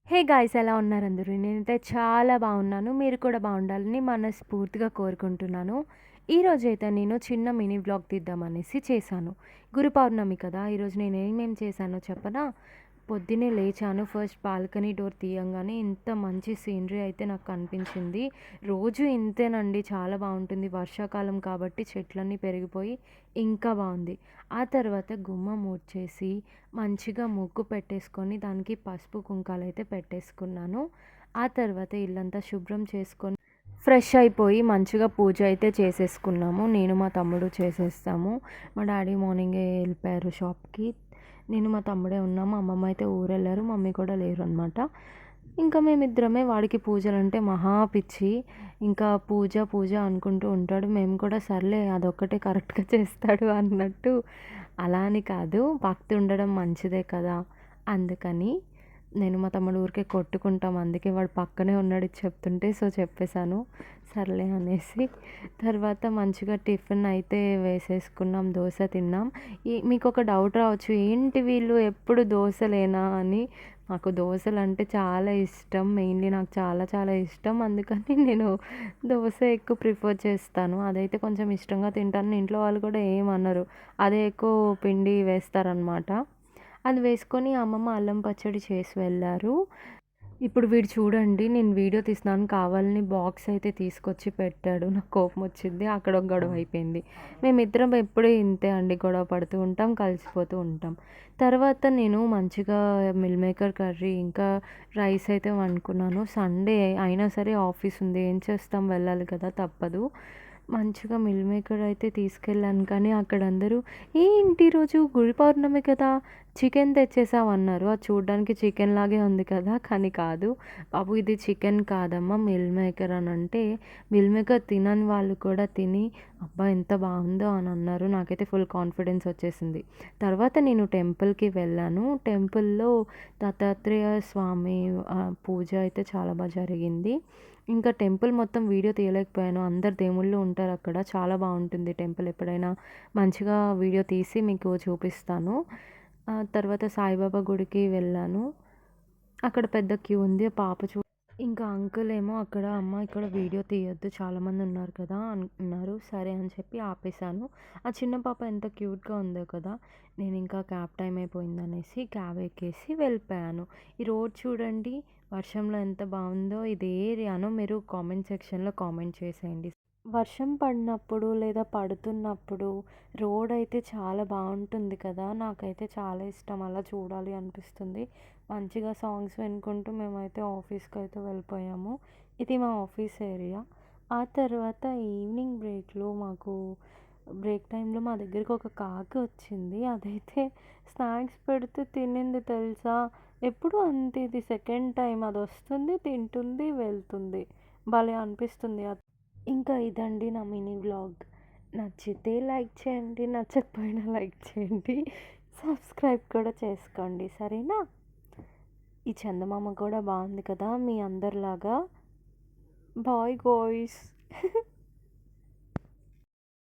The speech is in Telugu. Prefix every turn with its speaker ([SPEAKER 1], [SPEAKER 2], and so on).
[SPEAKER 1] హే గాయ్స్, ఎలా ఉన్నారు అందరూ? నేనైతే చాలా బాగున్నాను. మీరు కూడా బాగుండాలని మనస్ఫూర్తిగా కోరుకుంటున్నాను. ఈరోజైతే నేను చిన్న మినీ వ్లాగ్ తీద్దామనేసి చేశాను. గురు పౌర్ణమి కదా! ఈరోజు నేను ఏమేమి చేశానో చెప్పనా? పొద్దున్నే లేచాను. ఫస్ట్ బాల్కనీ డోర్ తీయంగానే ఇంత మంచి సీనరీ అయితే నాకు కనిపించింది. రోజు ఇంతేనండి, చాలా బాగుంటుంది. వర్షాకాలం కాబట్టి చెట్లన్నీ పెరిగిపోయి ఇంకా బాగుంది. ఆ తర్వాత గుమ్మం ఊడ్చేసి మంచిగా ముగ్గు పెట్టేసుకొని దానికి పసుపు కుంకాలైతే పెట్టేసుకున్నాను. ఆ తర్వాత ఇల్లంతా శుభ్రం చేసుకొని ఫ్రెష్ అయిపోయి మంచిగా పూజ అయితే చేసేసుకున్నాము. నేను మా తమ్ముడు చేసేస్తాము. మా డాడీ మార్నింగే వెళ్ళిపోయారు షాప్కి. నేను మా తమ్ముడే ఉన్నాము. అమ్మమ్మ అయితే ఊరెళ్ళారు. మమ్మీ కూడా లేరు అనమాట. ఇంకా మేమిద్దరమే. వాడికి పూజలంటే మహా పిచ్చి. ఇంకా పూజ పూజ అనుకుంటూ ఉంటాడు. మేము కూడా సర్లే అదొక్కటే కరెక్ట్‌గా చేస్తాడు అన్నట్టు. అలా అని కాదు, భక్తి ఉండడం మంచిదే కదా! అందుకని నేను మా తమ్ముడు ఊరికే కొట్టుకుంటాం. అందుకే వాడు పక్కనే ఉన్నాడు ఇది చెప్తుంటే. సో, చెప్పేసాను. సర్లే అనేసి. తర్వాత మంచిగా టిఫిన్ అయితే వేసేసుకున్నాం. దోస తిన్నాం. మీకొక డౌట్ రావచ్చు, ఏంటి వీళ్ళు ఎప్పుడు దోసలేనా అని. నాకు దోసలంటే చాలా ఇష్టం. మెయిన్‌లీ నాకు చాలా చాలా ఇష్టం. అందుకని నేను దోస ఎక్కువ ప్రిఫర్ చేస్తాను. అదైతే కొంచెం ఇష్టంగా తింటాను. ఇంట్లో వాళ్ళు కూడా ఏమనరు. అదే ఎక్కువ పిండి వేస్తారనమాట. అది వేసుకొని అమ్మమ్మ అల్లం పచ్చడి చేసి వెళ్ళారు. ఇప్పుడు వీడు చూడండి, నేను వీడియో తీస్తున్నాను కావాలని బాక్స్ అయితే తీసుకొచ్చి పెట్టాడు. నాకు కోపం వచ్చింది. అక్కడ ఒక గొడవ అయిపోయింది. మేమిద్దరం ఎప్పుడూ ఇంతే అండి, గొడవ పడుతూ ఉంటాం, కలిసిపోతూ ఉంటాం. తర్వాత నేను మంచిగా మిల్ మేకర్ కర్రీ ఇంకా రైస్ అయితే వండుకున్నాను. సండే అయినా సరే ఆఫీస్ ఉంది, ఏం చేస్తాం, వెళ్ళాలి కదా, తప్పదు. మంచిగా మిల్ మేకర్ అయితే తీసుకెళ్ళాను. కానీ అక్కడ అందరూ, ఏంటి ఈరోజు గుడి పౌర్ణమి కదా, చికెన్ తెచ్చేసామన్నారు. అది చూడడానికి చికెన్ లాగే ఉంది కదా, కానీ కాదు. బాబు ఇది చికెన్ కాదమ్మా, మిల్ మేకర్ అని అంటే, మిల్ మేకర్ తినని వాళ్ళు కూడా తిని అబ్బా ఎంత బాగుందో అని అన్నారు. నాకైతే ఫుల్ కాన్ఫిడెన్స్ వచ్చేసింది. తర్వాత నేను టెంపుల్కి వెళ్ళాను. టెంపుల్లో దత్తాత్రేయ స్వామి పూజ అయితే చాలా బాగా జరిగింది. ఇంకా టెంపుల్ మొత్తం వీడియో తీయలేకపోయాను. అందరు దేవుళ్ళు ఉంటారు అక్కడ. చాలా బాగుంటుంది టెంపుల్. ఎప్పుడైనా మంచిగా వీడియో తీసి మీకు చూపిస్తాను. తర్వాత సాయిబాబా గుడికి వెళ్ళాను. అక్కడ పెద్ద క్యూ ఉంది. పాప ఇంకా అంకుల్ ఏమో అక్కడ, అమ్మ ఇక్కడ వీడియో తీయొద్దు చాలామంది ఉన్నారు కదా అన్నారు. సరే అని చెప్పి ఆపేశాను. ఆ చిన్న పాప ఎంత క్యూట్గా ఉందో కదా. నేను ఇంకా క్యాబ్ టైం అయిపోయిందనేసి క్యాబ్ ఎక్కేసి వెళ్ళిపోయాను. ఈ రోడ్ చూడండి, వర్షంలో ఎంత బాగుందో. ఇది ఏ ఏరియానో మీరు కామెంట్ సెక్షన్లో కామెంట్ చేసేయండి. వర్షం పడినప్పుడు లేదా పడుతున్నప్పుడు రోడ్ అయితే చాలా బాగుంటుంది కదా. నాకైతే చాలా ఇష్టం, అలా చూడాలి అనిపిస్తుంది. మంచిగా సాంగ్స్ వినుకుంటూ మేమైతే ఆఫీస్కి అయితే వెళ్ళిపోయాము. ఇది మా ఆఫీస్ ఏరియా. ఆ తర్వాత ఈవినింగ్ బ్రేక్లో మాకు బ్రేక్ టైంలో మా దగ్గరికి ఒక కాకి వచ్చింది. అదైతే స్నాక్స్ పెడితే తినింది తెలుసా. ఎప్పుడు అంతే, ఇది సెకండ్ టైం. అది వస్తుంది, తింటుంది, వెళ్తుంది. భలే అనిపిస్తుంది. ఇంకా ఇదండి నా మినీ వ్లాగ్. నచ్చితే లైక్ చేయండి, నచ్చకపోయినా లైక్ చేయండి, సబ్స్క్రైబ్ కూడా చేసుకోండి, సరేనా? ఈ చందమామ కూడా బాగుంది కదా మీ అందరిలాగా. Bye guys.